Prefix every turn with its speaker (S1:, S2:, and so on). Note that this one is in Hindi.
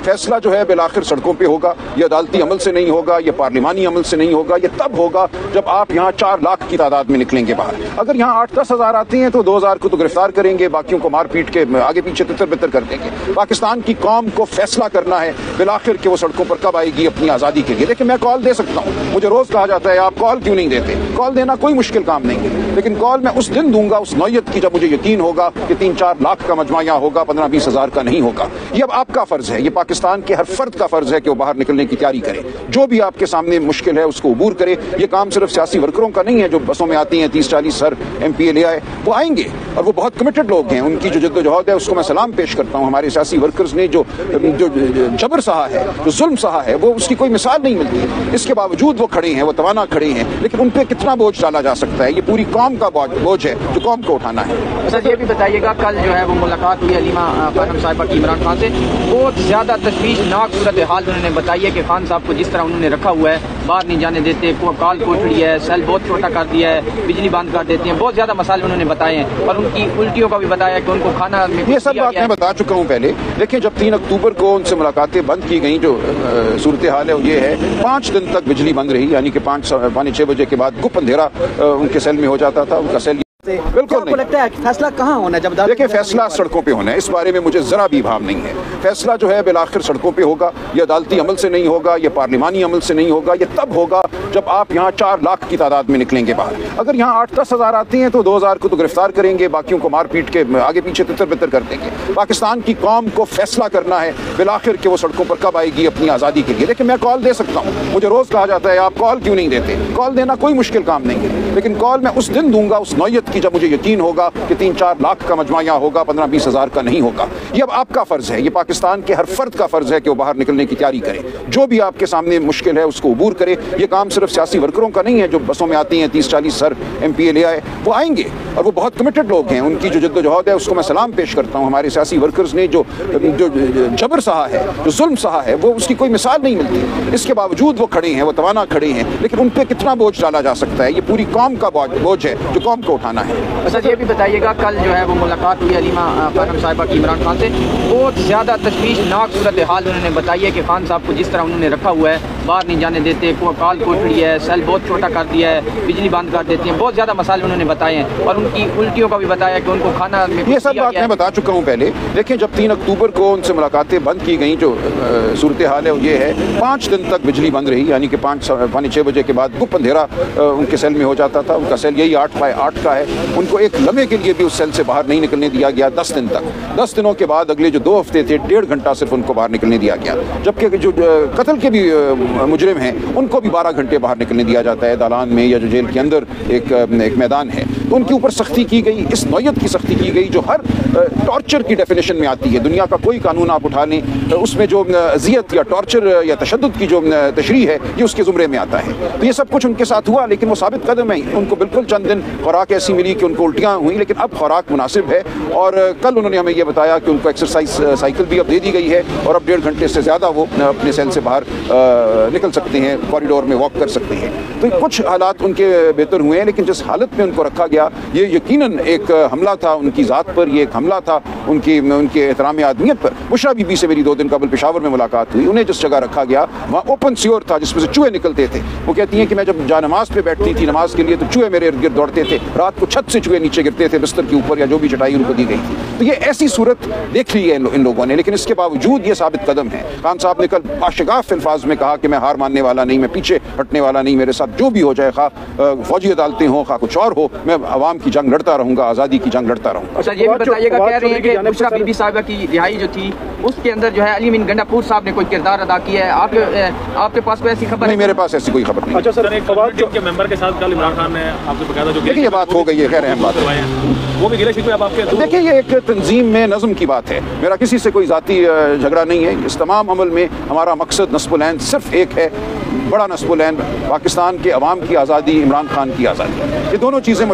S1: फैसला जो है बिलाखिर सड़कों पे होगा। ये अदालती अमल से नहीं होगा, ये पार्लिमानी अमल से नहीं होगा। ये तब होगा जब आप यहाँ 4 लाख की तादाद में निकलेंगे बाहर। अगर यहाँ 8-10 हजार आते हैं तो 2000 को तो गिरफ्तार करेंगे, बाकियों को मार पीट के आगे पीछे तितर बितर कर देंगे। पाकिस्तान की कौम को फैसला करना है बिलाखिर के वो सड़कों पर कब आएगी अपनी आजादी के लिए। देखिए, मैं कॉल दे सकता हूँ, मुझे रोज कहा जाता है आप कॉल क्यों नहीं देते। कॉल देना कोई मुश्किल काम नहीं है, लेकिन कॉल मैं उस दिन दूंगा उस नौयत की जब मुझे यकीन होगा कि 3-4 लाख का मजमा यहाँ होगा, 15-20 हजार का नहीं होगा। ये अब आपका फर्ज है, ये पाकिस्तान के हर फर्द का फर्ज है कि वो बाहर निकलने की तैयारी करे। जो भी आपके सामने मुश्किल है उसको अबूर करे। ये काम सिर्फ सियासी वर्करों का नहीं है जो बसों में आती हैं 30-40 सर MPA ले आए, वो आएंगे और वो बहुत कमिटेड लोग हैं। उनकी जो जद्दोजहद है उसको मैं सलाम पेश करता हूँ। हमारे सियासी वर्कर्स ने जो जबर सहा है, जो जुल्म सहा है, वो उसकी कोई मिसाल नहीं मिलती। इसके बावजूद वो खड़े हैं, वो तवाना खड़े हैं, लेकिन उन पर कितना बोझ डाला जा सकता है। ये पूरी कौम का बोझ है जो कौम को उठाना है।
S2: सर, ये भी बताइएगा, कल जो है वो मुलाकात हुई अलीमा खानम साहिबा की इमरान खान से, बहुत ज्यादा तशवीशनाक सूरत हाल उन्होंने बताई है कि खान साहब को जिस तरह उन्होंने रखा हुआ है, बाहर नहीं जाने देते, काल कोठड़ी है, सेल बहुत छोटा कर दिया है, बिजली बंद कर देते हैं, बहुत ज्यादा मसाले उन्होंने बताए हैं और उनकी उल्टियों का भी बताया कि उनको खाना में
S1: ये सब बात मैं बता चुका हूँ पहले। देखिए, जब 3 अक्टूबर को उनसे मुलाकातें बंद की गई, जो सूरत हाल है ये है 5 दिन तक बिजली बंद रही, यानी कि 5-6 बजे के बाद गुप अंधेरा उनके सेल में हो जाता था। उनका सेल बिल्कुल नहीं।
S3: लगता है कि फैसला कहाँ होना है? जब
S1: देखिए, फैसला सड़कों पे होना है, इस बारे में मुझे जरा भी भाव नहीं है। फैसला जो है बिलाखिर सड़कों पे होगा। ये अदालती अमल से नहीं होगा, ये पार्लिमानी अमल से नहीं होगा। ये तब होगा जब आप यहाँ 4 लाख की तादाद में निकलेंगे बाहर। अगर यहाँ 8-10 हजार आते हैं तो 2000 को तो गिरफ्तार करेंगे, बाकियों को मार पीट के आगे पीछे तितर बितर कर देंगे। पाकिस्तान की कौम को फैसला करना है बिलाखिर के वो सड़कों पर कब आएगी अपनी आजादी के लिए। देखिए, मैं कॉल दे सकता हूँ, मुझे रोज कहा जाता है आप कॉल क्यों नहीं देते। कॉल देना कोई मुश्किल काम नहीं है, लेकिन कॉल मैं उस दिन दूंगा उस नौयत की जब मुझे यकीन होगा कि 3-4 लाख का मजमा यहाँ होगा, 15-20 हजार का नहीं होगा। ये अब आपका फर्ज है, ये पाकिस्तान के हर फर्द का फर्ज है कि वो बाहर निकलने की तैयारी करे। जो भी आपके सामने मुश्किल है उसको अबूर करे। ये काम सिर्फ सियासी वर्करों का नहीं है जो बसों में आती हैं 30-40 सर MPA ले आए, वो आएंगे और वो बहुत कमिटेड लोग हैं। उनकी जो जद्दोजहद है उसको मैं सलाम पेश करता हूँ। हमारे सियासी वर्कर्स ने जो जबर सहा है, जो जुल्म सहा है, वो उसकी कोई मिसाल नहीं मिलती। इसके बावजूद वो खड़े हैं, वो तवाना खड़े हैं, लेकिन उन पर कितना बोझ डाला जा सकता है। ये पूरी कौम का बोझ है जो कौम को उठाना है।
S2: सर, ये भी बताइएगा, कल जो है वो मुलाकात हुई अलीमा खानम साहिबा की इमरान खान से, बहुत ज्यादा तशवीशनाक सूरत हाल उन्होंने बताई है कि खान साहब को जिस तरह उन्होंने रखा हुआ है, बाहर नहीं जाने देते, काल कोठड़ी है, सेल बहुत छोटा कर दिया है, बिजली बंद कर देते हैं, बहुत ज्यादा मसाले उन्होंने बताए हैं और उनकी उल्टियों का भी बताया कि उनको खाना में
S1: ये सब बात मैं बता चुका हूँ पहले। देखिए, जब 3 अक्टूबर को उनसे मुलाकातें बंद की गई, जो सूरत हाल है ये है 5 दिन तक बिजली बंद रही, यानी कि 5-6 बजे के बाद गुप अंधेरा उनके सेल में हो जाता था। उनका सेल यही 8x8 का है। उनको एक लम्हे के लिए भी उस सेल से बाहर नहीं निकलने दिया गया 10 दिन तक। 10 दिनों के बाद अगले जो 2 हफ्ते थे, 1.5 घंटा सिर्फ उनको बाहर निकलने दिया गया। जबकि जो कत्ल के भी मुजरिम हैं उनको भी 12 घंटे बाहर निकलने दिया जाता है दालान में, या जो जेल के अंदर एक मैदान है, तो उनके ऊपर सख्ती की गई। इस नौयत की सख्ती की गई जो हर टॉर्चर की डेफिनेशन में आती है। दुनिया का कोई कानून आप उठा लें, उसमें जो अजियत या टॉर्चर या तशद्दुद की जो तशरीह है ये उसके ज़ुमरे में आता है। तो ये सब कुछ उनके साथ हुआ, लेकिन वो साबित कदम है। उनको बिल्कुल चंद दिन खुराक ऐसी मिली कि उनको उल्टियाँ हुई, लेकिन अब खुराक मुनासिब है। और कल उन्होंने हमें ये बताया कि उनको एक्सरसाइज साइकिल भी अब दे दी गई है और अब 1.5 घंटे से ज़्यादा वो अपने सेल से बाहर निकल सकते हैं, कॉरिडोर में वॉक कर सकते हैं। तो कुछ हालात उनके बेहतर हुए हैं, लेकिन जिस हालत में उनको रखा गया ये यकीनन एक हमला था उनकी ज़ात पर। ये एक हमला था उनके एहतराम आदमियत पर। बुशरा बीबी से मेरी 2 दिन कबल पेशावर में मुलाकात हुई। उन्हें जिस जगह रखा गया वहाँ ओपन सियोर था जिसमें से चूहे निकलते थे। वो कहती हैं कि मैं जब नमाज पे बैठती थी नमाज के लिए तो चूहे मेरे इर्द गिर्द दौड़ते थे। रात को छत से चूहे नीचे गिरते थे बिस्तर के ऊपर या जो भी चटाई उनको दी गई थी। तो ये ऐसी सूरत देख ली है इन लोगों ने, लेकिन इसके बावजूद ये साबित कदम है। खान साहब ने कल बाशगाफ अल्फाज में कहा कि मैं हार मानने वाला नहीं, मैं पीछे हटने वाला नहीं, मेरे साथ जो भी हो जाए, खा फौजी अदालतें हो, खा कुछ और हो, मैं अवाम की जंग लड़ता रहूँगा, आज़ादी की जंग लड़ता रहूँगा।
S2: अच्छा, ये भी बताइएगा, कह रही है कि बुशरा बीबी साहिबा की रिहाई जो थी उसके अंदर जो है अली अमीन गंडापुर साहब ने कोई किरदार अदा किया है। आपके पास कोई ऐसी खबर
S1: नहीं? मेरे पास ऐसी कोई खबर नहीं।
S4: अच्छा सर, एक के मेंबर के साथ कल इमरान खान ने आपसे बकायदा जो
S1: देखिए ये बात हो गई है, खैर अहम बात है,
S4: वो भी गिले शिकवे अब आपके।
S1: देखिए ये एक तंजीम में नज़म की बात है, मेरा किसी से कोई ज़ाती झगड़ा नहीं है। इस तमाम अमल में हमारा मकसद नस्बुल-ऐन सिर्फ एक है, बड़ा नस्बुल-ऐन पाकिस्तान के अवाम की आज़ादी, इमरान खान की आज़ादी। ये दोनों चीज़ें